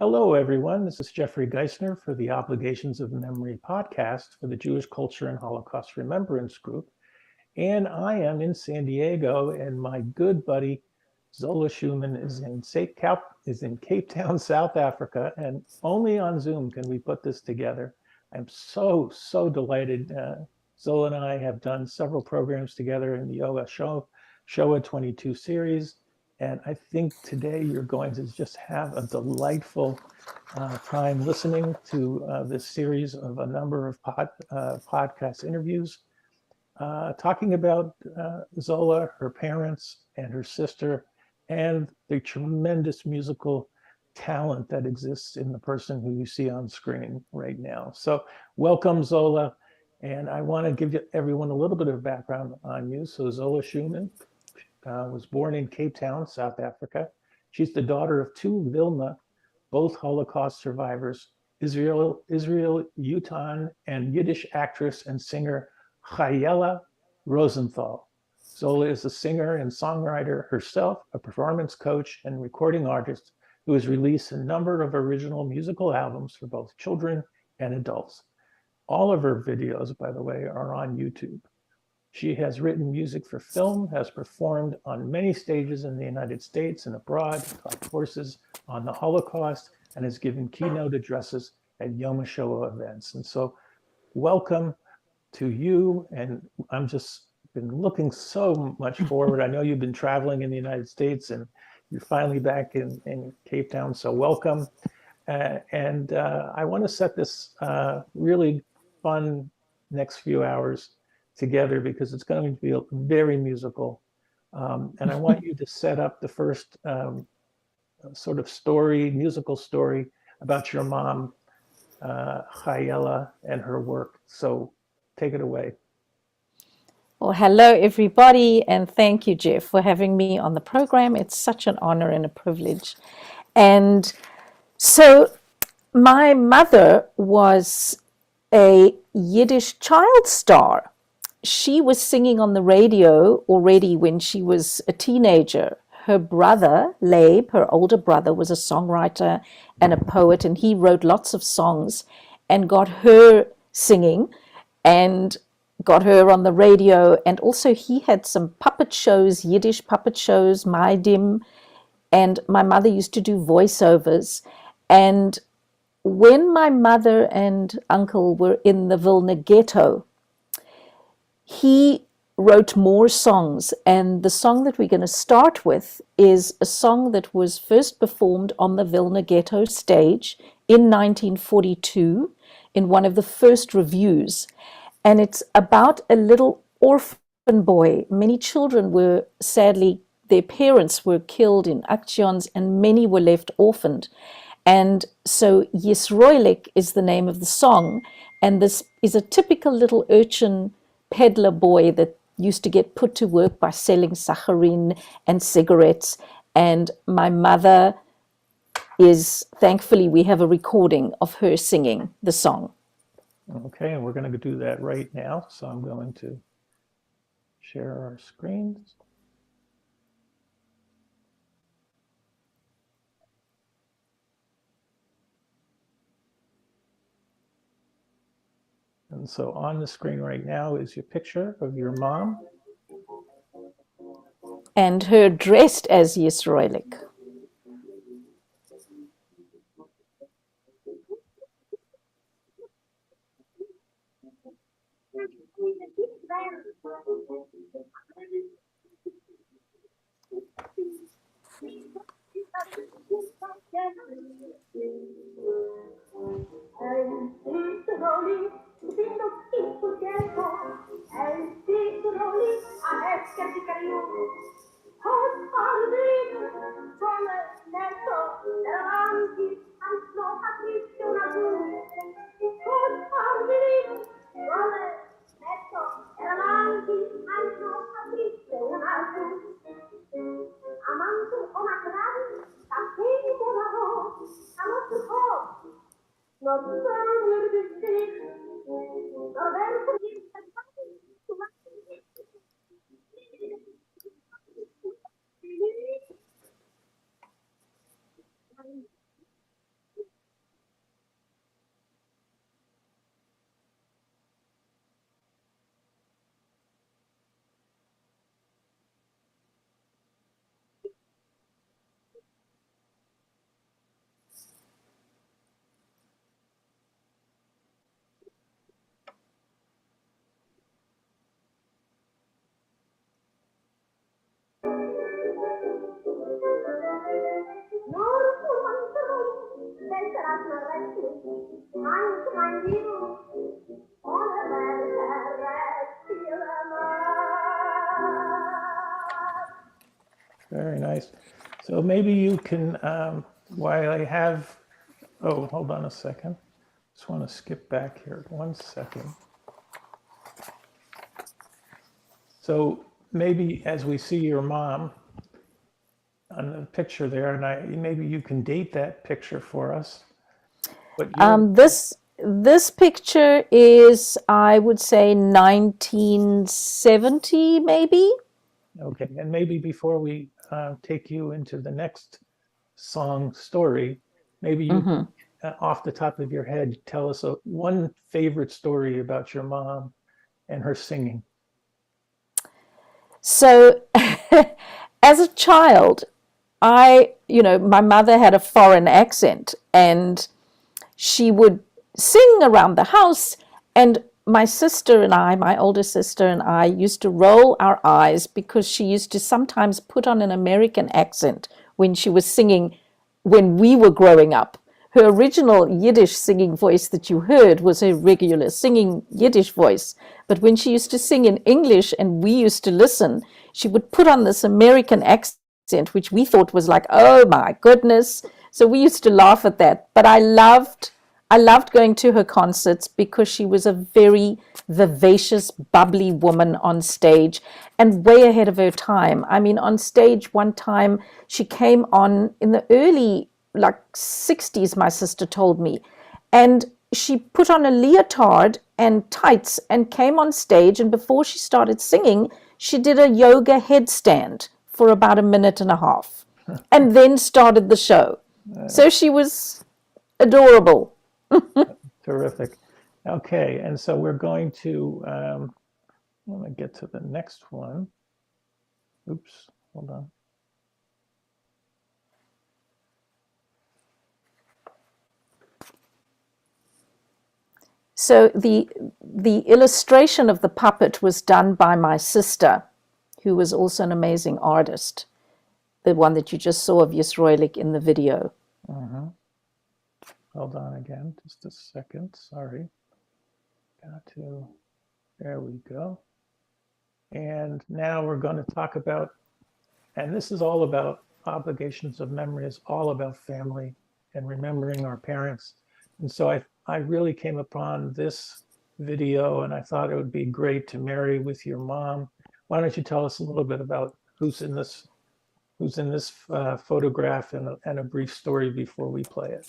Hello, everyone. This is Jeffery Giesener for the Obligations of Memory podcast for the Jewish Culture and Holocaust Remembrance Group. And I am in San Diego, and my good buddy Zola Shuman is in Cape Town, South Africa, and only on Zoom can we put this together. I'm so delighted. Zola and I have done several programs together in the Yom Hashoah 22 series. And I think today you're going to just have a delightful time listening to this series of a number of podcast interviews talking about Zola, her parents, and her sister, and the tremendous musical talent that exists in the person who you see on screen right now. So welcome, Zola. And I want to give everyone a little bit of background on you. So Zola Shuman was born in Cape Town, South Africa. She's the daughter of two Vilna, both Holocaust survivors, Israel, Jutan and Yiddish actress and singer Chayela Rosenthal. Zola is a singer and songwriter herself, a performance coach and recording artist who has released a number of original musical albums for both children and adults. All of her videos, by the way, are on YouTube. She has written music for film, has performed on many stages in the United States and abroad, taught courses on the Holocaust, and has given keynote addresses at Yom Hashoah events. And so welcome to you. And I'm just been looking so much forward. I know you've been traveling in the United States and you're finally back in Cape Town. So welcome. I want to set this really fun next few hours together because it's going to be very musical. And I want you to set up the first sort of musical story about your mom, Chayela, and her work. So take it away. Well, hello, everybody, and thank you, Jeff, for having me on the program. It's such an honor and a privilege. And so my mother was a Yiddish child star. She was singing on the radio already when she was a teenager. Her brother, Leib, her older brother, was a songwriter and a poet, and he wrote lots of songs and got her singing and got her on the radio. And also he had some puppet shows, Yiddish puppet shows, Maidim, and my mother used to do voiceovers. And when my mother and uncle were in the Vilna ghetto, he wrote more songs, and the song that we're going to start with is a song that was first performed on the Vilna ghetto stage in 1942 in one of the first revues. And it's about a little orphan boy. Many children were, sadly, their parents were killed in actions, and many were left orphaned. And so Yisroelik is the name of the song, and this is a typical little urchin peddler boy that used to get put to work by selling saccharin and cigarettes. And my mother thankfully, we have a recording of her singing the song. Okay, and we're going to do that right now. So I'm going to share our screens. And so on the screen right now is your picture of your mom. And her dressed as Yisroelik. Very nice. So maybe you can, while I have, oh, hold on a second. Just want to skip back here 1 second. So maybe as we see your mom on the picture there, and maybe you can date that picture for us. But this picture is, I would say, 1970, maybe. Okay, and maybe before we take you into the next song story, maybe you can, off the top of your head, tell us one favorite story about your mom and her singing. So, as a child, my mother had a foreign accent, and she would sing around the house, and my sister and I, my older sister and I, used to roll our eyes because she used to sometimes put on an American accent when she was singing when we were growing up. Her original Yiddish singing voice that you heard was her regular singing Yiddish voice. But when she used to sing in English and we used to listen, she would put on this American accent, which we thought was like, oh my goodness. So we used to laugh at that. But I loved going to her concerts because she was a very vivacious, bubbly woman on stage and way ahead of her time. I mean, on stage one time, she came on in the early 60s, my sister told me, and she put on a leotard and tights and came on stage, and before she started singing, she did a yoga headstand for about a minute and a half and then started the show. So she was adorable. Terrific. Okay, and so we're going to, I want to get to the next one. Oops, hold on. So the illustration of the puppet was done by my sister, who was also an amazing artist, the one that you just saw of Yisroelik in the video. Hold on again, just a second, sorry. There we go. And now we're going to talk about, and this is all about obligations of memory, is all about family and remembering our parents. And so I really came upon this video and I thought it would be great to marry with your mom. Why don't you tell us a little bit about who's in this photograph and a brief story before we play it.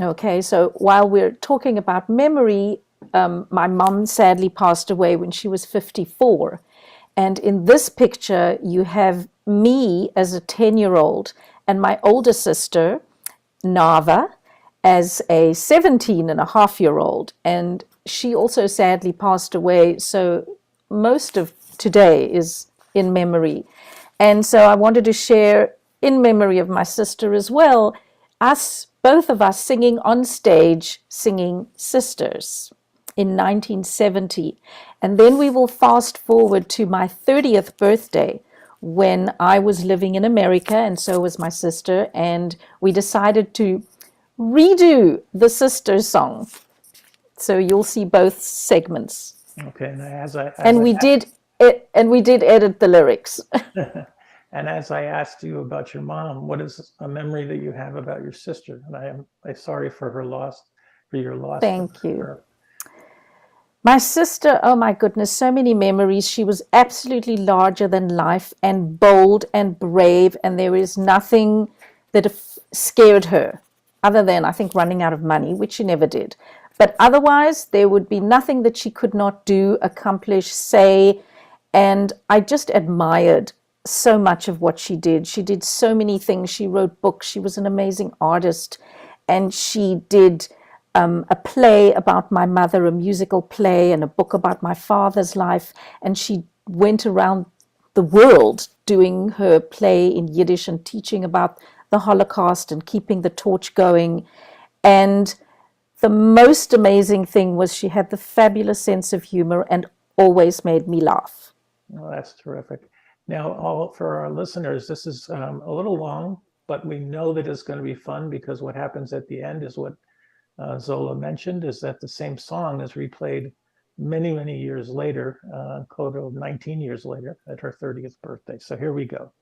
Okay, so while we're talking about memory, my mom sadly passed away when she was 54. And in this picture, you have me as a 10-year-old and my older sister, Nava, as a 17-and-a-half-year-old. And she also sadly passed away, so most of today is in memory. And so I wanted to share, in memory of my sister as well, both of us singing on stage, singing Sisters in 1970. And then we will fast forward to my 30th birthday when I was living in America, and so was my sister, and we decided to redo the Sisters song. So you'll see both segments. Okay, and we did edit the lyrics. And as I asked you about your mom, what is a memory that you have about your sister? And I'm sorry for her loss, for your loss. Thank you. My sister, oh my goodness, so many memories. She was absolutely larger than life and bold and brave, and there is nothing that scared her other than, I think, running out of money, which she never did. But otherwise, there would be nothing that she could not do, accomplish, say, and I just admired so much of what she did. She did so many things. She wrote books. She was an amazing artist, and she did a play about my mother, a musical play, and a book about my father's life. And she went around the world doing her play in Yiddish and teaching about the Holocaust and keeping the torch going. And the most amazing thing was she had the fabulous sense of humor and always made me laugh. Well, that's terrific. Now, for our listeners, this is a little long, but we know that it's going to be fun because what happens at the end is what Zola mentioned is that the same song is replayed many, many years later, total 19 years later, at her 30th birthday. So here we go.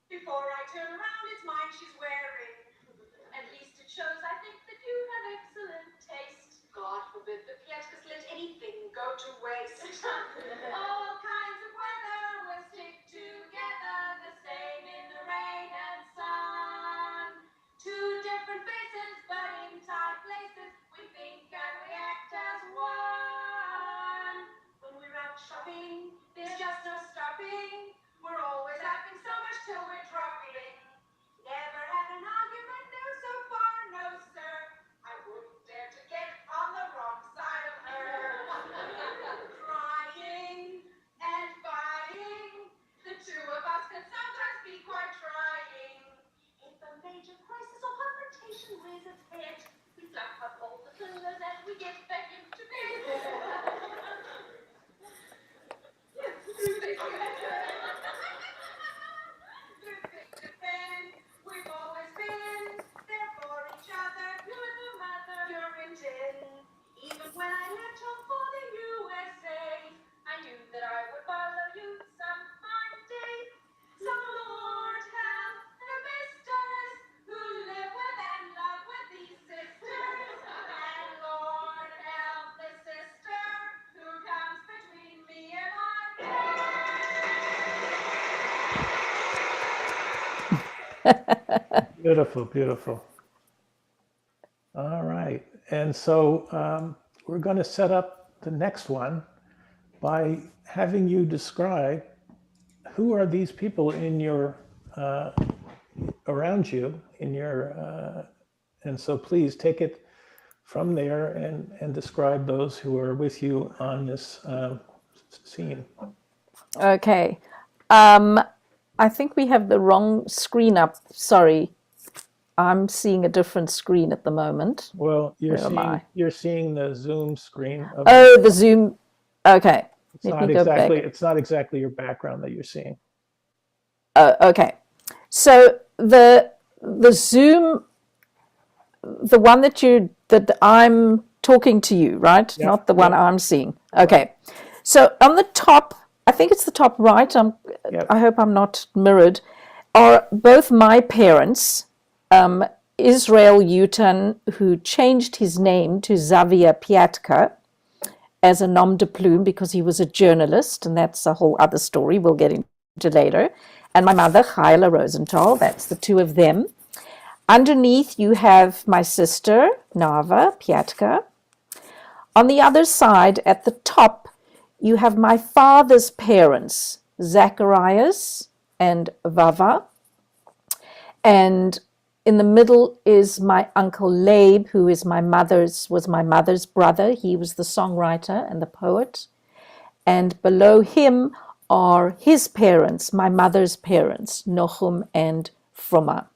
Before I turn around till we're truckling. Never had an argument, no, so far, no, sir. I wouldn't dare to get on the wrong side of her. Crying and fighting, the two of us can sometimes be quite trying. If a major crisis or confrontation rears its head, we flap up all the pillows and we get back into bed. Through thick and thin, we've always been there for each other. You're the mother, you're in tin. Even when I left home for the USA, I knew that I would follow you some fine day. So Lord help the misters who live with and love with these sisters. And Lord help the sister who comes between me and my Beautiful, beautiful. All right. And so we're going to set up the next one by having you describe who are these people in your around you in your and so please take it from there and describe those who are with you on this scene. Okay. I think we have the wrong screen up. Sorry. I'm seeing a different screen at the moment. Well, Where you're seeing the Zoom screen of Oh, the Zoom. Okay. it's not exactly your background that you're seeing. Okay. So the Zoom, the one that I'm talking to you, right? Yeah, Not the one yeah. I'm seeing. Okay. So on the top, I think it's the top right. Yep. I hope I'm not mirrored. Are both my parents, Israel Jutan, who changed his name to Xavier Piatka as a nom de plume because he was a journalist, and that's a whole other story we'll get into later. And my mother, Chayela Rosenthal, that's the two of them. Underneath, you have my sister, Nava Piatka. On the other side, at the top, you have my father's parents, Zacharias and Vava. And in the middle is my uncle Labe, who was my mother's brother. He was the songwriter and the poet. And below him are his parents, my mother's parents, Nochum and Fruma.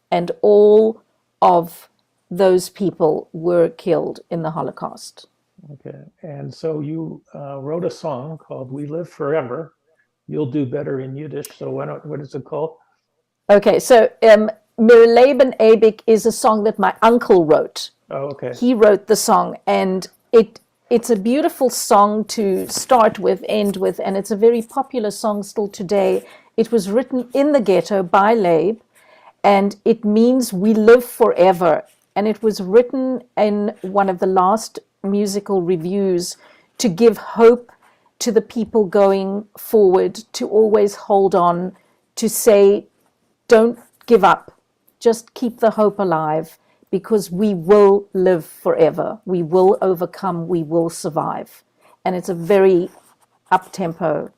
And all of those people were killed in the Holocaust. Okay. And so you wrote a song called "We Live Forever." You'll do better in Yiddish. So what is it called? Okay, so Mir Leben Ewig is a song that my uncle wrote. Oh, okay. He wrote the song, and it's a beautiful song to start with, end with, and it's a very popular song still today. It was written in the ghetto by Labe, and it means we live forever. And it was written in one of the last musical reviews to give hope to the people going forward, to always hold on, to say, don't give up. Just keep the hope alive, because we will live forever. We will overcome. We will survive. And it's a very up-tempo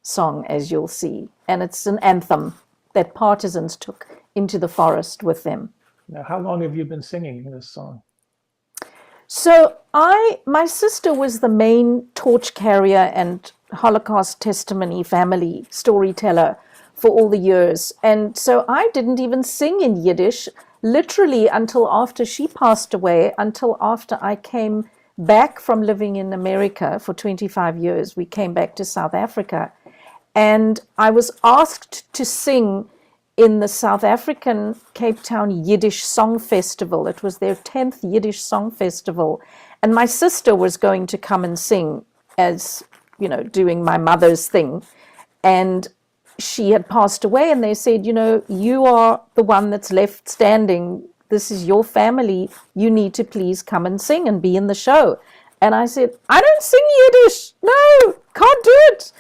song, as you'll see. And it's an anthem that partisans took into the forest with them. Now, how long have you been singing this song? So my sister was the main torch carrier and Holocaust testimony family storyteller for all the years. And so I didn't even sing in Yiddish literally until after she passed away, until after I came back from living in America for 25 years. We came back to South Africa. And I was asked to sing in the South African Cape Town Yiddish Song Festival. It was their 10th Yiddish Song Festival. And my sister was going to come and sing as, doing my mother's thing. And she had passed away, and they said, you are the one that's left standing. This is your family. You need to please come and sing and be in the show. And I said, I don't sing Yiddish. No, can't do it.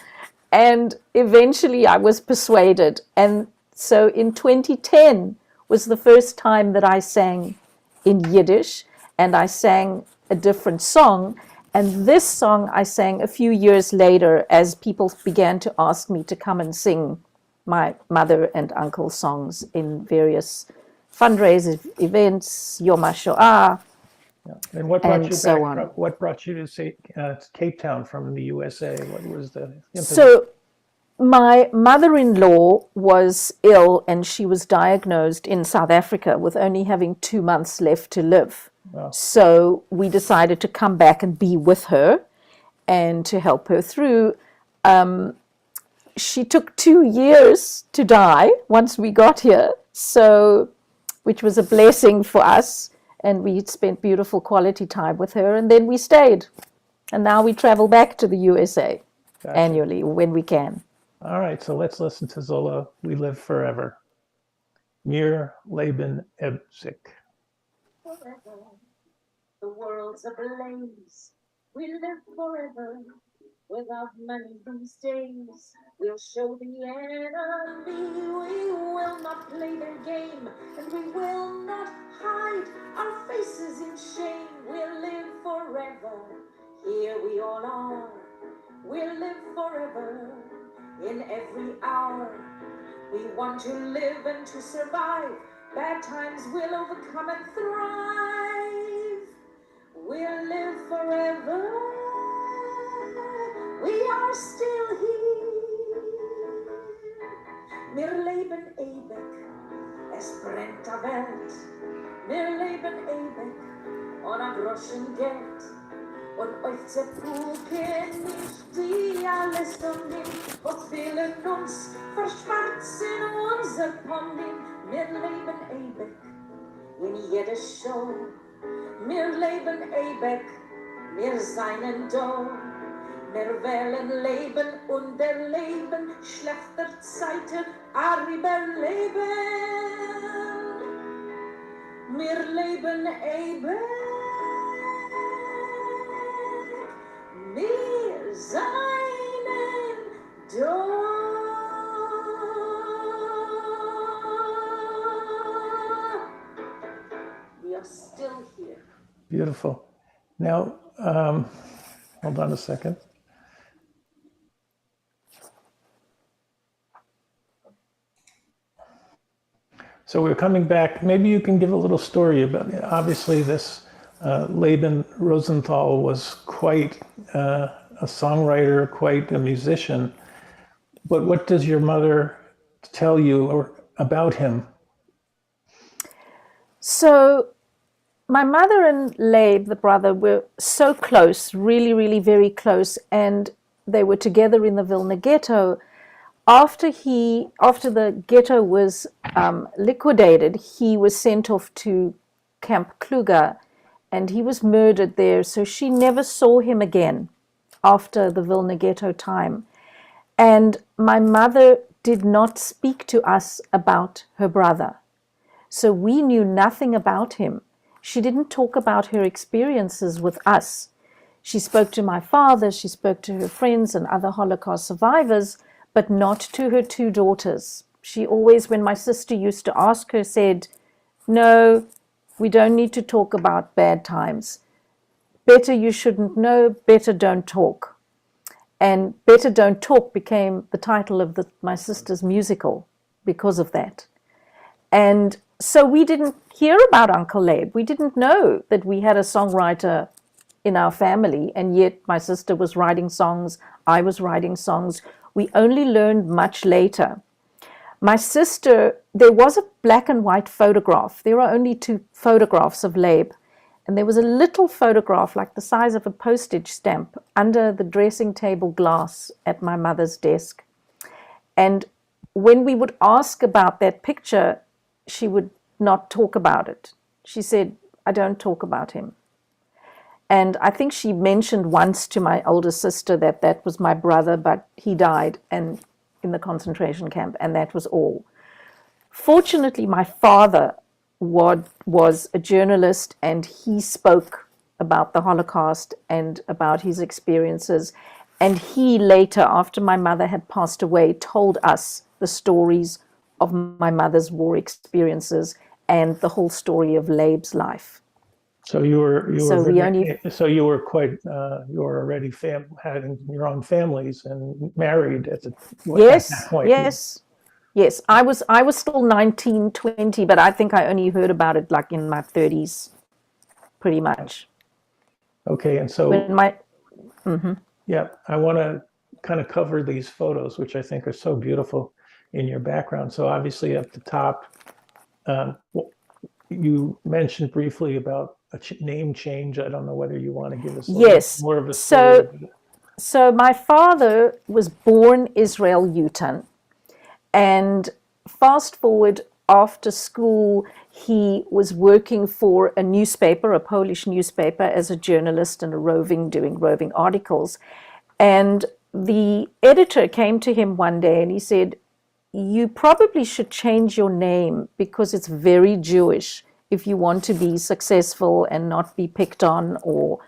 And eventually I was persuaded. And so in 2010 was the first time that I sang in Yiddish, and I sang a different song. And this song I sang a few years later as people began to ask me to come and sing my mother and uncle's songs in various fundraiser events, Yom Hashoah, And what brought and you so back on. from, what brought you to say, Cape Town from the USA? What was the impetus? So my mother-in-law was ill, and she was diagnosed in South Africa with only having 2 months left to live. Wow. So we decided to come back and be with her and to help her through. She took 2 years to die once we got here, so which was a blessing for us, and we spent beautiful quality time with her, and then we stayed. And now we travel back to the USA Gotcha. annually when we can. All right, so let's listen to Zola, We Live Forever. Mir Leben Ewig. Forever, the world's ablaze. We live forever without money these days. We'll show the enemy we will not play their game, and we will not hide our faces in shame. We'll live forever, here we all are. We'll live forever in every hour. We want to live and to survive. Bad times will overcome and thrive. We'll live forever. We are still here. Wir leben ewig. Es brennt der Welt. Wir leben ewig. Ohne Groschen Geld. Und euch zerpuken nicht die alles umgehen, wo fehlen uns, verschwarzen unser Ponding. Wir leben ewig in jeder Show. Wir leben ewig, wir seien da. Wir wollen leben und erleben, schlechter Zeiten, aber überleben. Wir leben ewig. Wir seien da. We are still here. Beautiful. Now, hold on a second. So we're coming back. Maybe you can give a little story about it. Obviously, this Laban Rosenthal was quite a songwriter, quite a musician. But what does your mother tell you about him? So my mother and Labe, the brother, were so close, really, really very close, and they were together in the Vilna ghetto. After the ghetto was liquidated, he was sent off to Camp Kluger, and he was murdered there. So she never saw him again after the Vilna ghetto time. And my mother did not speak to us about her brother. So we knew nothing about him. She didn't talk about her experiences with us. She spoke to my father, she spoke to her friends and other Holocaust survivors, but not to her 2 daughters. She always, when my sister used to ask her, said, "No, we don't need to talk about bad times. Better you shouldn't know, better don't talk." And Better Don't Talk became the title of my sister's musical because of that. And so we didn't hear about Uncle Labe. We didn't know that we had a songwriter in our family, and yet my sister was writing songs, I was writing songs. We only learned much later. My sister, there was a black and white photograph. There are only 2 photographs of Labe. And there was a little photograph like the size of a postage stamp under the dressing table glass at my mother's desk. And when we would ask about that picture, she would not talk about it. She said, "I don't talk about him." And I think she mentioned once to my older sister that that was my brother, but he died and in the concentration camp, and that was all. Fortunately, my father was a journalist, and he spoke about the Holocaust and about his experiences. And he later, after my mother had passed away, told us the stories of my mother's war experiences and the whole story of Labe's life. So you were already having your own families and married at that Yes, point. yes. Yes, I was still 19, 20, but I think I only heard about it like in my 30s, pretty much. Okay, and so When my yeah, I want to kind of cover these photos, which I think are so beautiful in your background. So obviously at the top, you mentioned briefly about a name change. I don't know whether you want to give us a little yes, more of a story so of it. so my father was born Israel Jutan, and fast forward after school, he was working for a newspaper, a Polish newspaper, as a journalist and doing roving articles. And the editor came to him one day and he said, "You probably should change your name because it's very Jewish if you want to be successful and not be picked on, or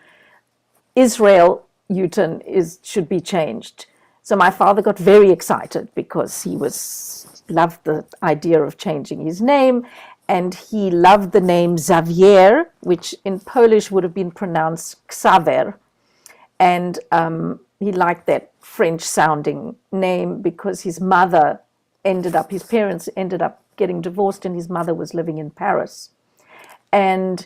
Israel Jutan should be changed." So my father got very excited because he loved the idea of changing his name, and he loved the name Xavier, which in Polish would have been pronounced Xaver, and he liked that French-sounding name because his parents ended up getting divorced, and his mother was living in Paris. And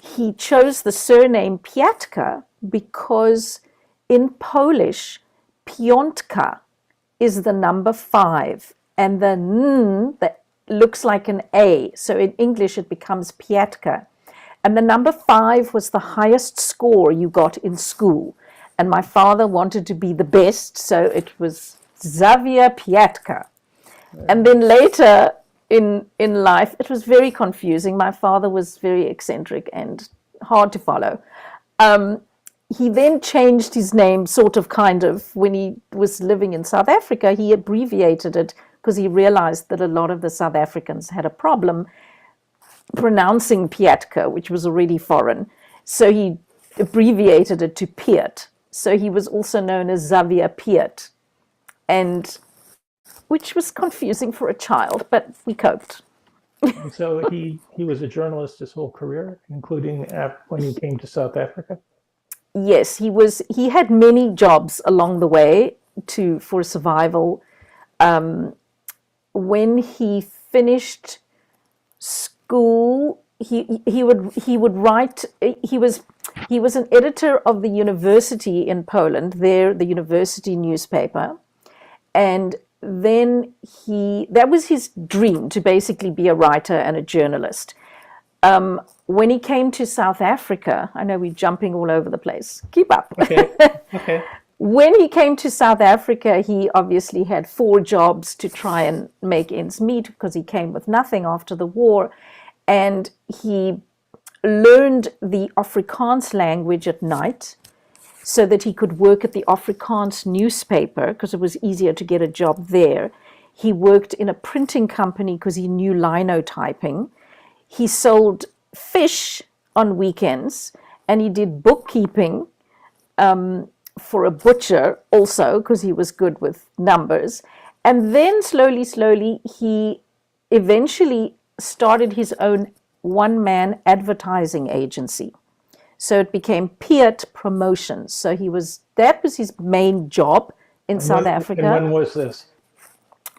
he chose the surname Piatka because in Polish, piątka is the number 5, and the n that looks like an A. So in English, it becomes Piatka. And the number 5 was the highest score you got in school. And my father wanted to be the best, so it was Xavier Piatka. And then later in life, it was very confusing. My father was very eccentric and hard to follow. He then changed his name, sort of, kind of, when he was living in South Africa. He abbreviated it because he realized that a lot of the South Africans had a problem pronouncing Piatka, which was already foreign. So he abbreviated it to Piet. So he was also known as Xavier Piet, and which was confusing for a child, but we coped. And so he was a journalist his whole career, including when he came to South Africa. Yes, he had many jobs along the way for survival. When he finished school, he would write. He was an editor of the university in Poland, the university newspaper, and then that was his dream, to basically be a writer and a journalist. When he came to South Africa, I know we're jumping all over the place. Keep up. Okay. Okay. When he came to South Africa, he obviously had 4 jobs to try and make ends meet because he came with nothing after the war. And he learned the Afrikaans language at night so that he could work at the Afrikaans newspaper because it was easier to get a job there. He worked in a printing company because he knew linotyping. He sold fish on weekends, and he did bookkeeping for a butcher also because he was good with numbers. And then slowly, he eventually started his own one-man advertising agency. So it became Piet Promotions. So that was his main job in South Africa. And when was this?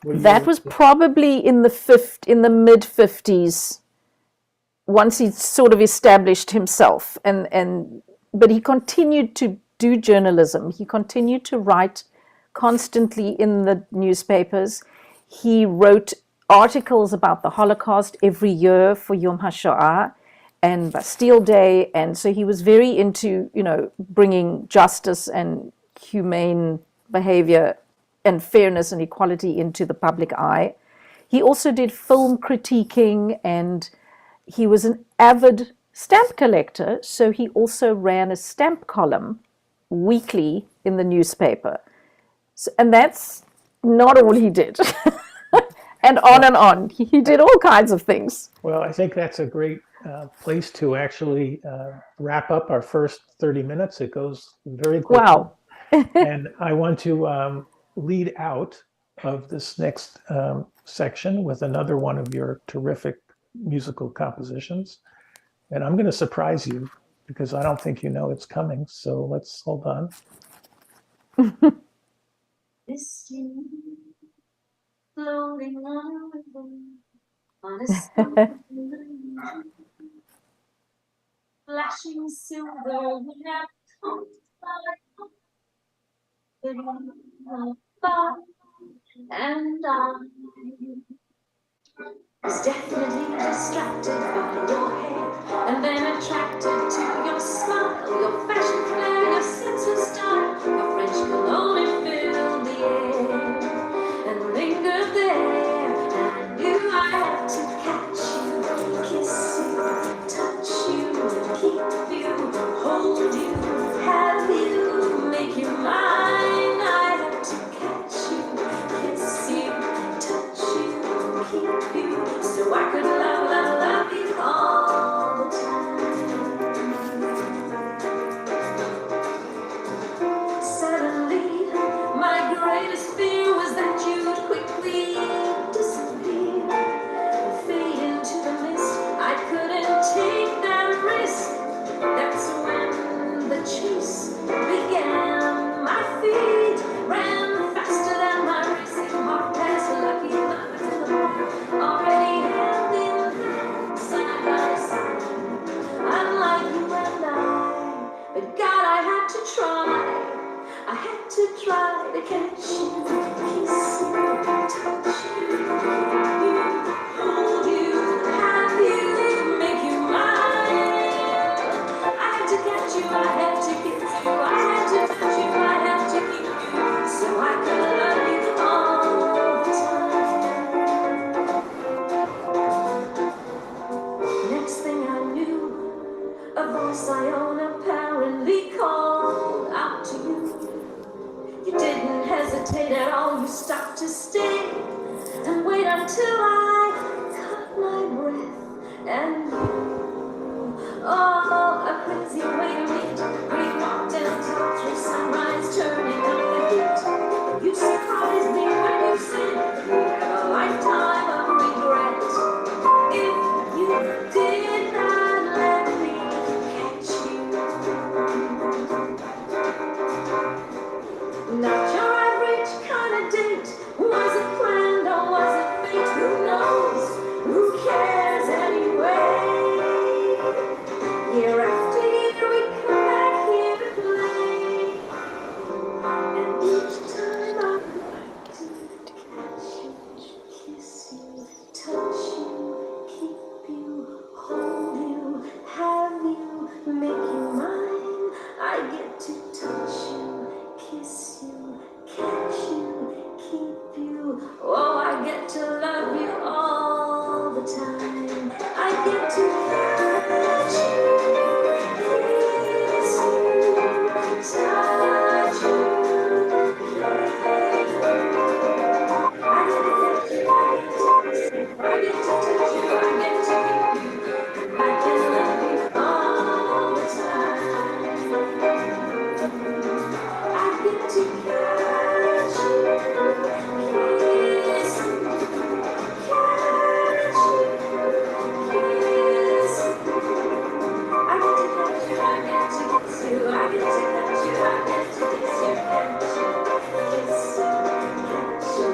That was probably in the mid 50s, once he sort of established himself. But he continued to do journalism. He continued to write constantly in the newspapers. He wrote articles about the Holocaust every year for Yom Hashoah and Bastille Day. And so he was very into, bringing justice and humane behavior and fairness and equality into the public eye. He also did film critiquing, and he was an avid stamp collector. So he also ran a stamp column weekly in the newspaper. And that's not all he did. And on. He did all kinds of things. Well, I think that's a great place to actually wrap up our first 30 minutes. It goes very quickly. Wow. And I want to lead out of this next section with another one of your terrific musical compositions. And I'm going to surprise you because I don't think you know it's coming. So let's hold on. Listen, floating on a river, on a summer flashing silver in our and I was definitely distracted by your hair, and then attracted to your smile, your fashion flair, your sense of style. Your French cologne filled the air and lingered there. And I knew I had to catch you, kiss you, touch you, keep you, hold you, have you, make you mine. I had to catch you, kiss you, touch you, keep you, so I could love you all the time. Suddenly, my greatest fear was that you'd quickly disappear, fade into the mist. I couldn't take that risk. That's when the chase began. My feet ran faster than my racing heart, past lucky lovers, already hand in hand, side by side, unlike you and I. But God, I had to try. I had to try to catch you, kiss you, touch you, hold you, have you, make you mine. I had to catch you, I had to kiss you, I had to touch you, I had to keep you, so I could love you all the time. Next thing I knew, a voice I own apparently called out to you. You didn't hesitate at all, you stopped to stay and wait until I caught my breath and you. Oh, a crazy way to meet. We walked down top through sunrise, turning up the heat. You surprised me when you said you have a lifetime of regret if you did not let me catch you. Not your average kind of date. Was it planned or was it fate? Who knows? Who cares anyway? Year after year we come back here to play, and each time I like to catch you, kiss you, touch you, keep you, hold you, have you, make you mine. I get to touch you, kiss you, catch you, keep you. Oh, I get to love you all the time. I get to catch you, kiss you, touch you, keep you. I get to catch you, I get to kiss you, I get to touch you, I get to keep you. I can love you all the time. I get to catch you, kiss you, catch you, kiss you. I get to catch you, I get to kiss you, I get to catch you, I get to kiss you, catch you, kiss you, catch you,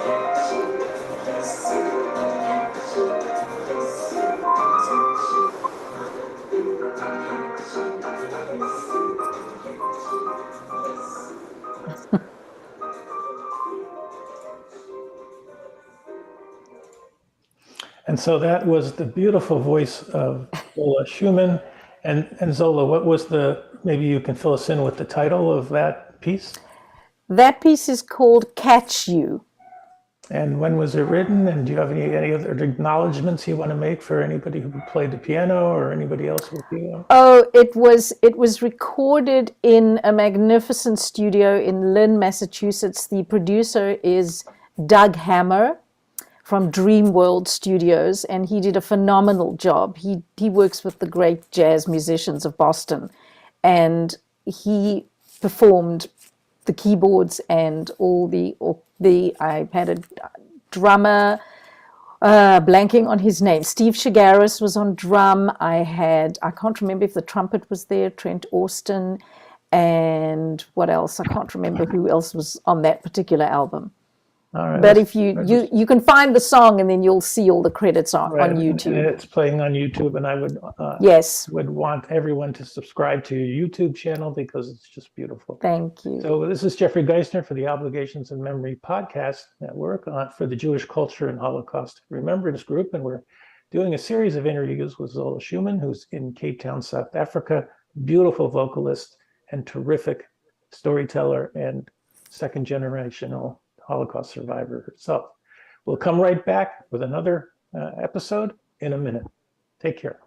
catch you, kiss you, catch you, kiss you, touch you, catch you, kiss you. And so that was the beautiful voice of Zola Shuman. And Zola, what was maybe you can fill us in with the title of that piece? That piece is called Catch You. And when was it written? And do you have any other acknowledgments you want to make for anybody who played the piano or anybody else with you? Oh, it was recorded in a magnificent studio in Lynn, Massachusetts. The producer is Doug Hammer from Dream World Studios, and he did a phenomenal job. He works with the great jazz musicians of Boston, and he performed the keyboards and all the I had a drummer, blanking on his name. Steve Shigaris was on drum. I can't remember if the trumpet was there, Trent Austin, and what else? I can't remember who else was on that particular album. All right. But if you can find the song and then you'll see all the credits on Right, and YouTube. it's playing on YouTube, and I Yes, would want everyone to subscribe to your YouTube channel because it's just beautiful. thank you. So this is Jeffrey Giesener for the Obligations and Memory Podcast Network for the Jewish Culture and Holocaust Remembrance Group, and we're doing a series of interviews with Zola Shuman, who's in Cape Town, South Africa, beautiful vocalist and terrific storyteller and second generational Holocaust survivor herself. We'll come right back with another episode in a minute. Take care.